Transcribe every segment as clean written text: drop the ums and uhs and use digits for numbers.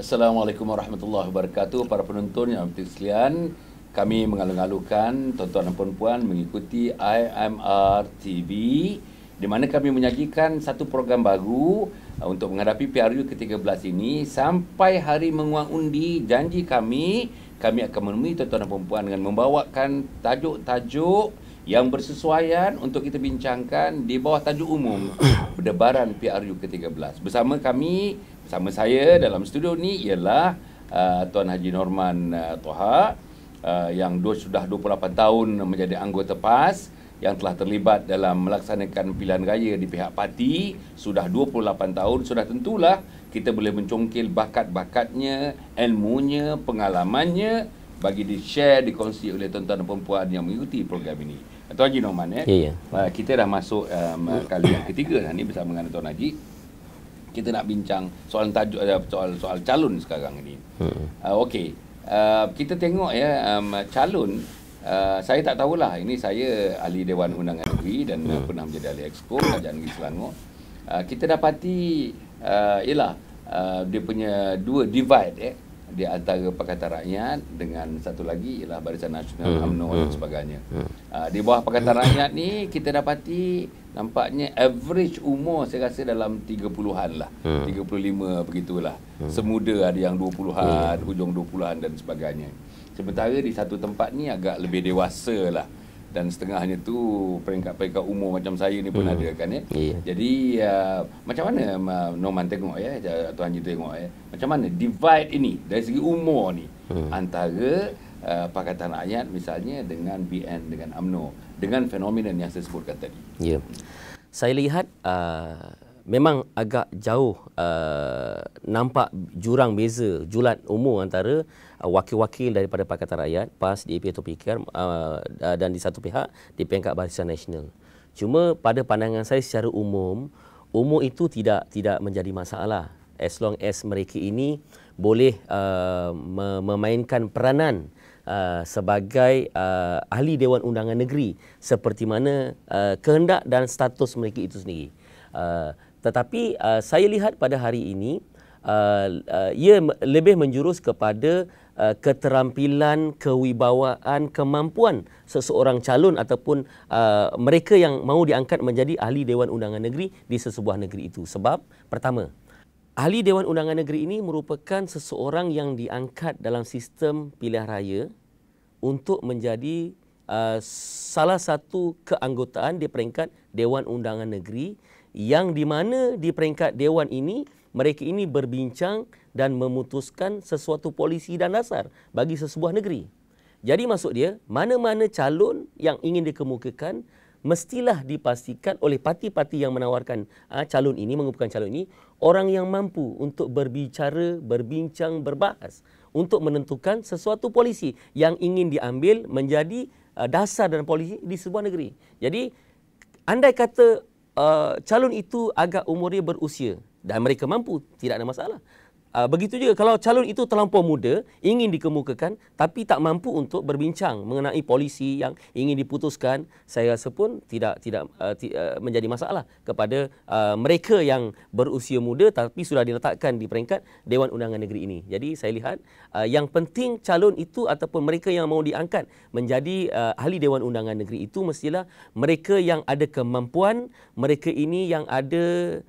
Assalamualaikum warahmatullahi wabarakatuh. Para penonton yang berhormat sekalian, kami mengalu-alukan tuan-tuan dan puan-puan mengikuti IMR TV, di mana kami menyajikan satu program baru untuk menghadapi PRU ke-13 ini. Sampai hari menguang undi, janji kami akan menemui tuan-tuan dan puan-puan dengan membawakan tajuk-tajuk yang bersesuaian untuk kita bincangkan di bawah tajuk umum berdebaran PRU ke-13. Bersama saya dalam studio ni ialah Tuan Haji Norman Toha yang sudah 28 tahun menjadi anggota PAS, yang telah terlibat dalam melaksanakan pilihan raya di pihak parti sudah 28 tahun. Sudah tentulah kita boleh mencongkil bakat-bakatnya, ilmunya, pengalamannya bagi di-share, dikongsi oleh tuan-tuan dan perempuan yang mengikuti program ini. Tuan Haji Norman, kita dah masuk kali yang ketiga ni bersama dengan Tuan Haji. Kita nak bincang soal tajuk soal calon sekarang ini. Okey. Kita tengok calon. Saya tak tahulah, ini saya ahli Dewan Undangan Negeri dan pernah menjadi ahli Exco Kerajaan Negeri Selangor. Kita dapati dia punya dua divide di antara Pakatan Rakyat dengan satu lagi ialah Barisan Nasional UMNO dan sebagainya. Di bawah Pakatan Rakyat ni kita dapati nampaknya average umur saya rasa dalam 30-an lah. 35 begitulah. Semuda ada yang 20-an, hujung 20-an dan sebagainya. Sementara di satu tempat ni agak lebih dewasa lah. Dan setengahnya tu peringkat-peringkat umur macam saya ni pun ada kan ya. Jadi macam mana Norman tengok Tuan Haji tengok macam mana divide ini dari segi umur ni antara Pakatan Rakyat misalnya dengan BN dengan UMNO dengan fenomena yang saya sebutkan tadi. Ya. Saya lihat memang agak jauh nampak jurang beza julat umur antara wakil-wakil daripada Pakatan Rakyat, PAS, DAP atau PKR dan di satu pihak di peringkat Barisan Nasional. Cuma pada pandangan saya secara umum, umur itu tidak menjadi masalah as long as mereka ini boleh memainkan peranan sebagai ahli Dewan Undangan Negeri seperti mana kehendak dan status mereka itu sendiri. Tetapi saya lihat pada hari ini ia lebih menjurus kepada keterampilan, kewibawaan, kemampuan seseorang calon ataupun mereka yang mahu diangkat menjadi ahli Dewan Undangan Negeri di sesebuah negeri itu. Sebab pertama, ahli Dewan Undangan Negeri ini merupakan seseorang yang diangkat dalam sistem pilihan raya untuk menjadi salah satu keanggotaan di peringkat Dewan Undangan Negeri, yang di mana di peringkat Dewan ini mereka ini berbincang dan memutuskan sesuatu polisi dan dasar bagi sesebuah negeri. Jadi maksud dia, mana-mana calon yang ingin dikemukakan mestilah dipastikan oleh parti-parti yang menawarkan calon ini, mengumpulkan calon ini, orang yang mampu untuk berbicara, berbincang, berbahas untuk menentukan sesuatu polisi yang ingin diambil menjadi dasar dan polisi di sebuah negeri. Jadi andai kata calon itu agak umurnya berusia dan mereka mampu, tidak ada masalah. Begitu juga kalau calon itu terlampau muda, ingin dikemukakan tapi tak mampu untuk berbincang mengenai polisi yang ingin diputuskan, saya rasa pun tidak menjadi masalah kepada mereka yang berusia muda tapi sudah diletakkan di peringkat Dewan Undangan Negeri ini. Jadi saya lihat yang penting calon itu ataupun mereka yang mahu diangkat menjadi ahli Dewan Undangan Negeri itu mestilah mereka yang ada kemampuan, mereka ini yang ada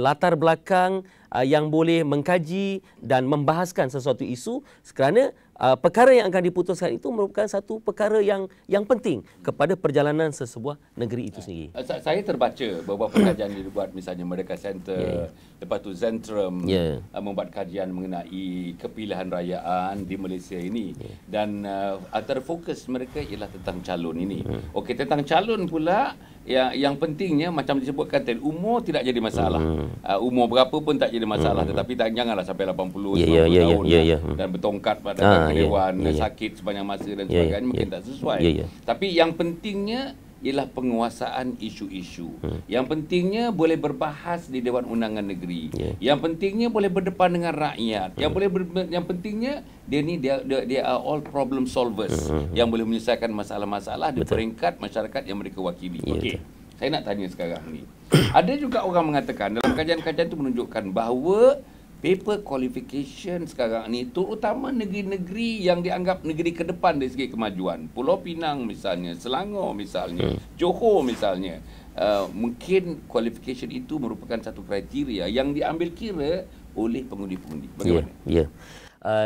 latar belakang yang boleh mengkaji dan membahaskan sesuatu isu, kerana perkara yang akan diputuskan itu merupakan satu perkara yang penting kepada perjalanan sesebuah negeri itu sendiri. Saya terbaca beberapa kajian dibuat, misalnya Merdeka Center, lepas tu Zentrum membuat kajian mengenai kepilihan rayaan di Malaysia ini, dan antara fokus mereka ialah tentang calon ini. Okey, tentang calon pula yang pentingnya macam disebutkan tadi, umur tidak jadi masalah. Umur berapa pun tak jadi masalah, tetapi janganlah sampai 80 90 tahun dan bertongkat pada dewan, sakit sepanjang masa dan sebagainya, mungkin tak sesuai. Tapi yang pentingnya ialah penguasaan isu-isu. Yang pentingnya boleh berbahas di Dewan Undangan Negeri. Yang pentingnya boleh berdepan dengan rakyat. Yang pentingnya dia are all problem solvers yang boleh menyelesaikan masalah-masalah di peringkat masyarakat yang mereka wakili. Okey. Saya nak tanya sekarang ni. Ada juga orang mengatakan dalam kajian-kajian itu menunjukkan bahawa paper qualification sekarang ni, terutama negeri-negeri yang dianggap negeri ke depan dari segi kemajuan. Pulau Pinang misalnya, Selangor misalnya, Johor misalnya. Mungkin qualification itu merupakan satu kriteria yang diambil kira oleh pengundi-pengundi. Bagaimana? Ya.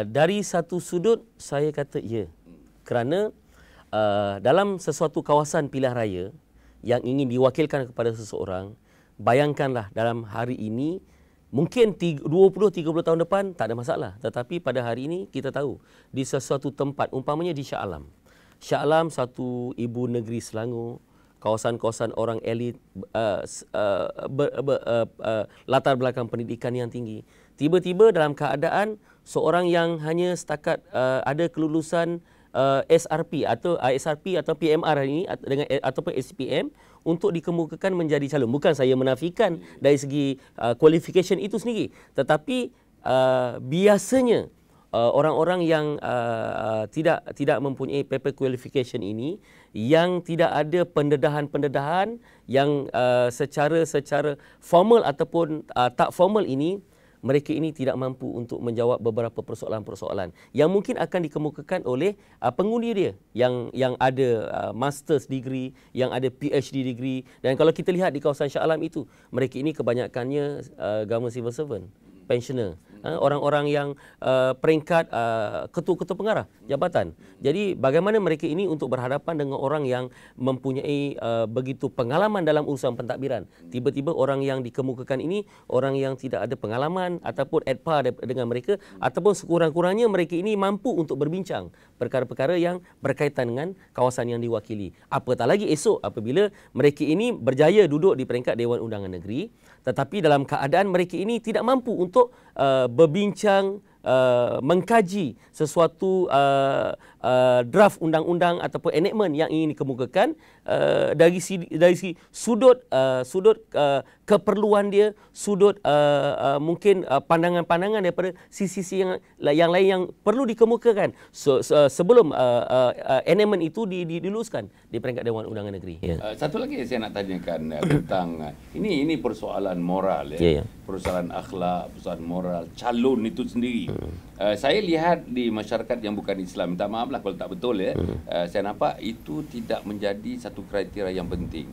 Dari satu sudut saya kata ya. Kerana dalam sesuatu kawasan pilihan raya yang ingin diwakilkan kepada seseorang, bayangkanlah dalam hari ini, mungkin 20-30 tahun depan tak ada masalah. Tetapi pada hari ini kita tahu di sesuatu tempat, umpamanya di Shah Alam. Shah Alam satu ibu negeri Selangor, kawasan-kawasan orang elit, latar belakang pendidikan yang tinggi. Tiba-tiba dalam keadaan seorang yang hanya setakat ada kelulusan SRP atau PMR ini dengan ataupun SPM untuk dikemukakan menjadi calon. Bukan saya menafikan dari segi qualification itu sendiri, tetapi biasanya orang-orang yang tidak mempunyai paper qualification ini, yang tidak ada pendedahan-pendedahan yang secara formal ataupun tak formal ini, mereka ini tidak mampu untuk menjawab beberapa persoalan-persoalan yang mungkin akan dikemukakan oleh pengundi dia yang ada master's degree, yang ada PhD degree. Dan kalau kita lihat di kawasan Shah Alam itu, mereka ini kebanyakannya government civil servant, pensioner, orang-orang yang peringkat ketua-ketua pengarah jabatan. Jadi bagaimana mereka ini untuk berhadapan dengan orang yang mempunyai begitu pengalaman dalam urusan pentadbiran. Tiba-tiba orang yang dikemukakan ini orang yang tidak ada pengalaman ataupun at par dengan mereka, ataupun sekurang-kurangnya mereka ini mampu untuk berbincang perkara-perkara yang berkaitan dengan kawasan yang diwakili. Apatah lagi esok apabila mereka ini berjaya duduk di peringkat Dewan Undangan Negeri, tetapi dalam keadaan mereka ini tidak mampu untuk berbincang, mengkaji sesuatu draft undang-undang ataupun enactment yang ingin dikemukakan dari segi sudut keperluan dia, sudut mungkin pandangan-pandangan daripada sisi-sisi yang lain yang perlu dikemukakan sebelum enactment itu diluluskan di peringkat Dewan Undangan Negeri. Satu lagi saya nak tanyakan tentang ini persoalan moral ya. Persoalan akhlak, persoalan moral calon itu sendiri. Saya lihat di masyarakat yang bukan Islam, minta maaf lah kalau tak betul ya. Saya nampak itu tidak menjadi satu kriteria yang penting.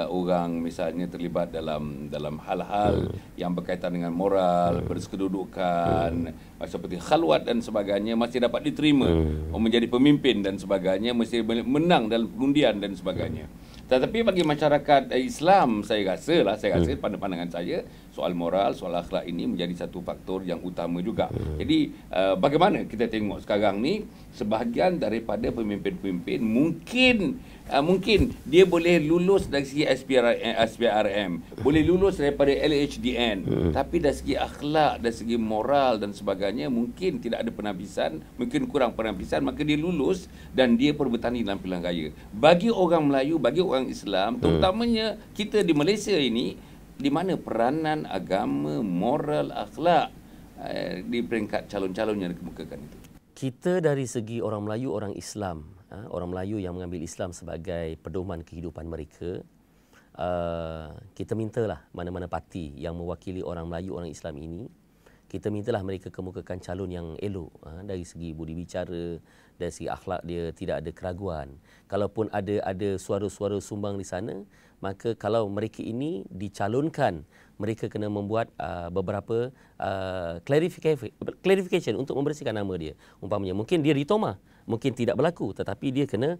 Orang misalnya terlibat dalam hal-hal yang berkaitan dengan moral, berkedudukan, seperti khalwat dan sebagainya masih dapat diterima. Menjadi pemimpin dan sebagainya, mesti menang dalam pengundian dan sebagainya. Tetapi bagi masyarakat Islam, saya rasa pandangan saya, soal moral, soal akhlak ini menjadi satu faktor yang utama juga. Jadi bagaimana kita tengok sekarang ni, sebahagian daripada pemimpin-pemimpin mungkin dia boleh lulus dari segi SPRM, boleh lulus daripada LHDN, tapi dari segi akhlak, dari segi moral dan sebagainya mungkin tidak ada penapisan, mungkin kurang penapisan, maka dia lulus dan dia perlu bertanding dalam pilihan raya. Bagi orang Melayu, bagi orang Islam, terutamanya kita di Malaysia ini, di mana peranan agama, moral, akhlak di peringkat calon-calon yang dikemukakan itu? Kita dari segi orang Melayu, orang Islam, orang Melayu yang mengambil Islam sebagai pedoman kehidupan mereka, kita mintalah mana-mana parti yang mewakili orang Melayu, orang Islam ini, kita mintalah mereka kemukakan calon yang elok dari segi budi bicara, dari segi akhlak dia tidak ada keraguan. Kalaupun ada suara-suara sumbang di sana, maka kalau mereka ini dicalonkan, mereka kena membuat beberapa clarification untuk membersihkan nama dia. Umpamanya mungkin dia ditomah, mungkin tidak berlaku, tetapi dia kena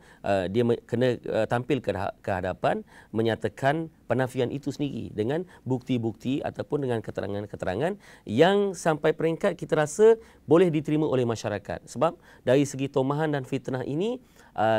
tampil ke hadapan menyatakan penafian itu sendiri dengan bukti-bukti ataupun dengan keterangan-keterangan yang sampai peringkat kita rasa boleh diterima oleh masyarakat. Sebab dari segi tomahan dan fitnah ini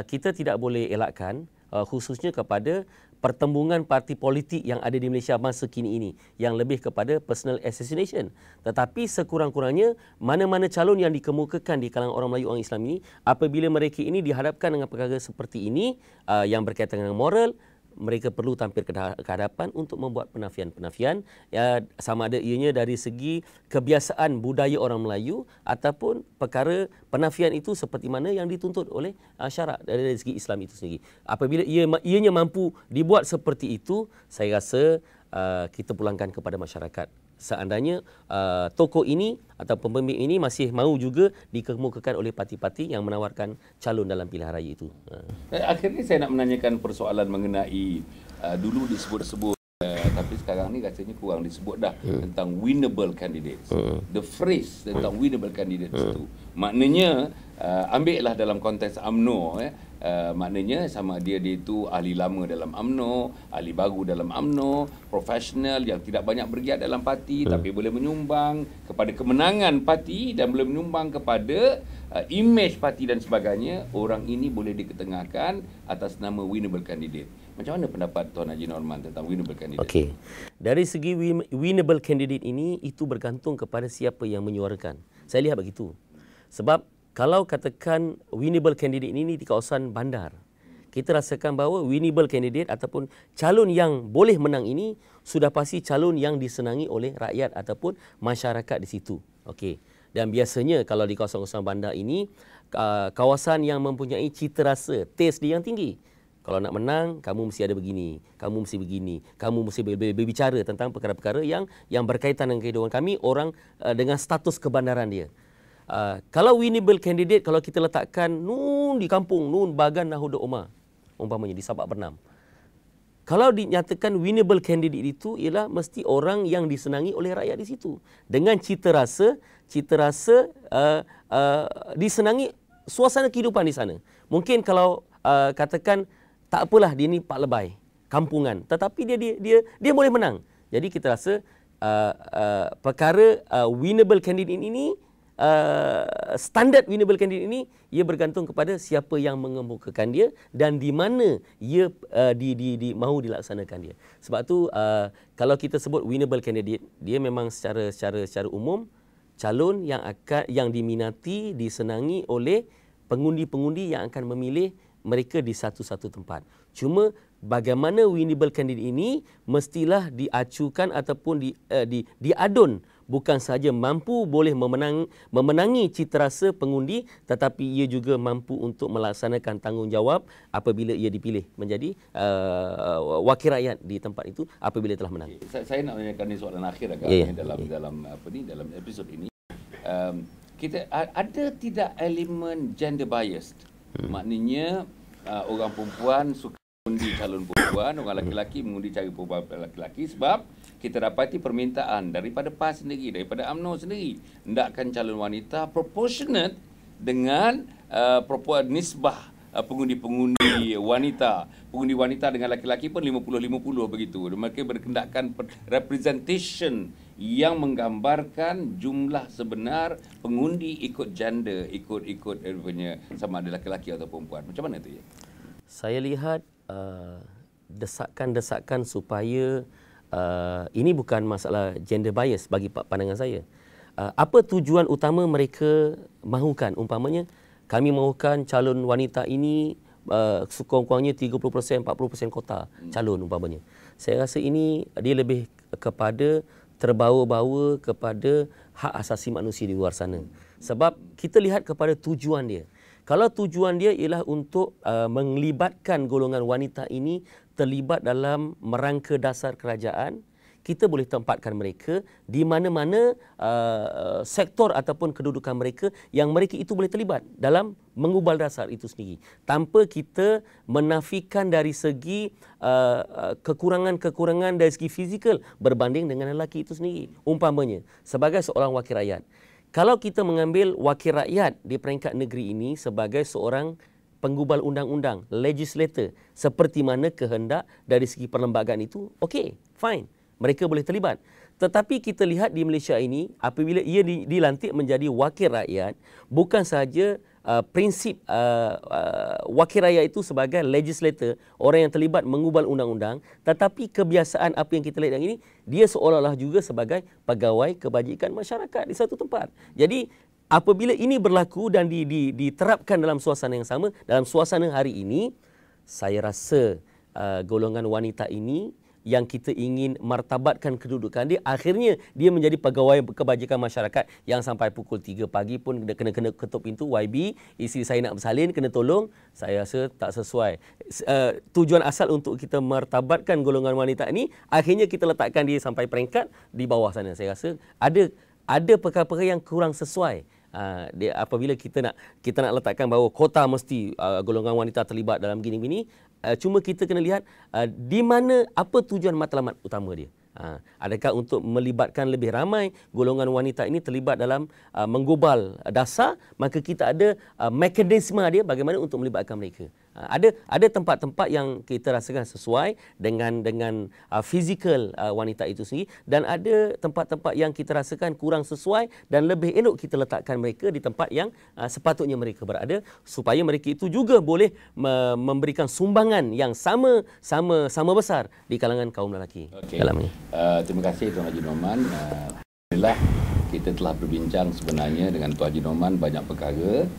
kita tidak boleh elakkan, khususnya kepada pertembungan parti politik yang ada di Malaysia masa kini ini yang lebih kepada personal assassination. Tetapi sekurang-kurangnya mana-mana calon yang dikemukakan di kalangan orang Melayu, orang Islam ini, apabila mereka ini dihadapkan dengan perkara seperti ini yang berkaitan dengan moral, mereka perlu tampil ke hadapan untuk membuat penafian-penafian, sama ada ianya dari segi kebiasaan budaya orang Melayu ataupun perkara penafian itu seperti mana yang dituntut oleh syarak dari segi Islam itu sendiri. Apabila ianya mampu dibuat seperti itu, saya rasa kita pulangkan kepada masyarakat seandainya tokoh ini atau pemimpin ini masih mahu juga dikemukakan oleh parti-parti yang menawarkan calon dalam pilihan raya itu. Akhirnya saya nak menanyakan persoalan mengenai dulu disebut-sebut tapi sekarang ni rasanya kurang disebut dah tentang winnable candidates. The phrase tentang winnable candidates itu maknanya ambillah dalam konteks UMNO maknanya sama dia itu ahli lama dalam UMNO, ahli baru dalam UMNO, profesional yang tidak banyak bergiat dalam parti tapi boleh menyumbang kepada kemenangan parti dan boleh menyumbang kepada image parti dan sebagainya. Orang ini boleh diketengahkan atas nama winnable candidate. Macam mana pendapat Tuan Haji Norman tentang winnable candidate? Okey. Dari segi winnable candidate ini, itu bergantung kepada siapa yang menyuarakan. Saya lihat begitu. Sebab kalau katakan winnable candidate ini di kawasan bandar, kita rasakan bahawa winnable candidate ataupun calon yang boleh menang ini sudah pasti calon yang disenangi oleh rakyat ataupun masyarakat di situ. Okey. Dan biasanya kalau di kawasan-kawasan bandar ini, kawasan yang mempunyai cita rasa, taste dia yang tinggi. Kalau nak menang, kamu mesti ada begini, kamu mesti begini, kamu mesti berbicara tentang perkara-perkara yang berkaitan dengan kehidupan kami, orang dengan status kebandaran dia. Kalau winnable candidate, kalau kita letakkan nun di kampung, nun Bagan Nahuda Omar, umpamanya di Sabak Bernam. Kalau dinyatakan winnable candidate itu ialah mesti orang yang disenangi oleh rakyat di situ. Dengan cita rasa disenangi suasana kehidupan di sana. Mungkin kalau katakan tak apalah dia ni Pak Lebay, kampungan, tetapi dia boleh menang. Jadi kita rasa perkara winnable candidate ini, standard winnable candidate ini, ia bergantung kepada siapa yang mengemukakan dia dan di mana ia mahu dilaksanakan dia. Sebab tu kalau kita sebut winnable candidate, dia memang secara umum calon yang diminati, disenangi oleh pengundi-pengundi yang akan memilih mereka di satu-satu tempat. Cuma bagaimana winnable candidate ini mestilah diacukan ataupun diadun, bukan sahaja mampu boleh memenangi citarasa pengundi, tetapi ia juga mampu untuk melaksanakan tanggungjawab apabila ia dipilih menjadi wakil rakyat di tempat itu apabila telah menang. Saya nak menanyakan ni soalan akhir agak dalam episod ini. Kita ada tidak elemen gender biased? Maknanya orang perempuan suka mengundi calon perempuan, orang lelaki mengundi calon perempuan lelaki sebab kita dapati permintaan daripada PAS sendiri, daripada UMNO sendiri hendakkan calon wanita proportionate dengan nisbah pengundi-pengundi wanita. Pengundi wanita dengan lelaki pun 50-50 begitu. Mereka berkendakkan representation yang menggambarkan jumlah sebenar pengundi ikut gender, ikut punya sama ada lelaki atau perempuan. Macam mana tu ya? Saya lihat desakan-desakan supaya ini bukan masalah gender bias bagi pandangan saya. Apa tujuan utama mereka mahukan? Umpamanya kami mahukan calon wanita ini sekurang-kurangnya 30%, 40% kota calon umpamanya. Saya rasa ini dia lebih kepada terbawa-bawa kepada hak asasi manusia di luar sana. Sebab kita lihat kepada tujuan dia. Kalau tujuan dia ialah untuk melibatkan golongan wanita ini terlibat dalam merangka dasar kerajaan, kita boleh tempatkan mereka di mana-mana sektor ataupun kedudukan mereka yang mereka itu boleh terlibat dalam mengubal dasar itu sendiri. Tanpa kita menafikan dari segi kekurangan-kekurangan dari segi fizikal berbanding dengan lelaki itu sendiri. Umpamanya, sebagai seorang wakil rakyat. Kalau kita mengambil wakil rakyat di peringkat negeri ini sebagai seorang penggubal undang-undang, legislator, seperti mana kehendak dari segi perlembagaan itu, okey, fine. Mereka boleh terlibat. Tetapi kita lihat di Malaysia ini, apabila ia dilantik menjadi wakil rakyat, bukan sahaja prinsip wakil rakyat itu sebagai legislator, orang yang terlibat mengubal undang-undang, tetapi kebiasaan apa yang kita lihat yang ini, dia seolah-olah juga sebagai pegawai kebajikan masyarakat di satu tempat. Jadi, apabila ini berlaku dan diterapkan dalam suasana yang sama, dalam suasana hari ini, saya rasa golongan wanita ini yang kita ingin martabatkan kedudukan dia, akhirnya dia menjadi pegawai kebajikan masyarakat yang sampai pukul 3 pagi pun kena ketuk pintu, YB, isteri saya nak bersalin, kena tolong. Saya rasa tak sesuai. Tujuan asal untuk kita martabatkan golongan wanita ini, akhirnya kita letakkan dia sampai peringkat di bawah sana. Saya rasa ada perkara-perkara yang kurang sesuai. Apabila kita nak letakkan bahawa kota mesti golongan wanita terlibat dalam gini-gini, cuma kita kena lihat di mana, apa tujuan matlamat utama dia. Adakah untuk melibatkan lebih ramai golongan wanita ini terlibat dalam menggobal dasar, maka kita ada mekanisme dia bagaimana untuk melibatkan mereka. Ada tempat-tempat yang kita rasakan sesuai dengan fizikal wanita itu sendiri, dan ada tempat-tempat yang kita rasakan kurang sesuai dan lebih elok kita letakkan mereka di tempat yang sepatutnya mereka berada, supaya mereka itu juga boleh memberikan sumbangan yang sama besar di kalangan kaum lelaki. Dalam ini. Terima kasih Tuan Haji Noman. Alhamdulillah kita telah berbincang sebenarnya dengan Tuan Haji Noman banyak perkara,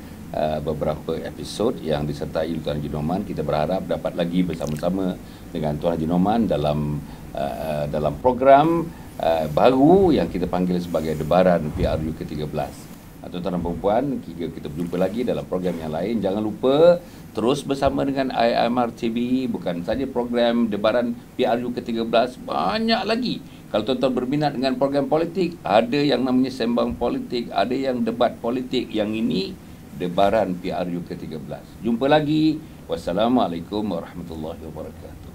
beberapa episod yang disertai Tuan Haji Noman. Kita berharap dapat lagi bersama-sama dengan Tuan Haji Noman dalam program baru yang kita panggil sebagai Debaran PRU ke-13. Tuan-tuan dan puan, kita berjumpa lagi dalam program yang lain. Jangan lupa terus bersama dengan IMR TV. Bukan saja program Debaran PRU ke-13, banyak lagi. Kalau tuan-tuan berminat dengan program politik, ada yang namanya Sembang Politik, ada yang Debat Politik. Yang ini Debaran PRU ke-13. Jumpa lagi. Wassalamualaikum warahmatullahi wabarakatuh.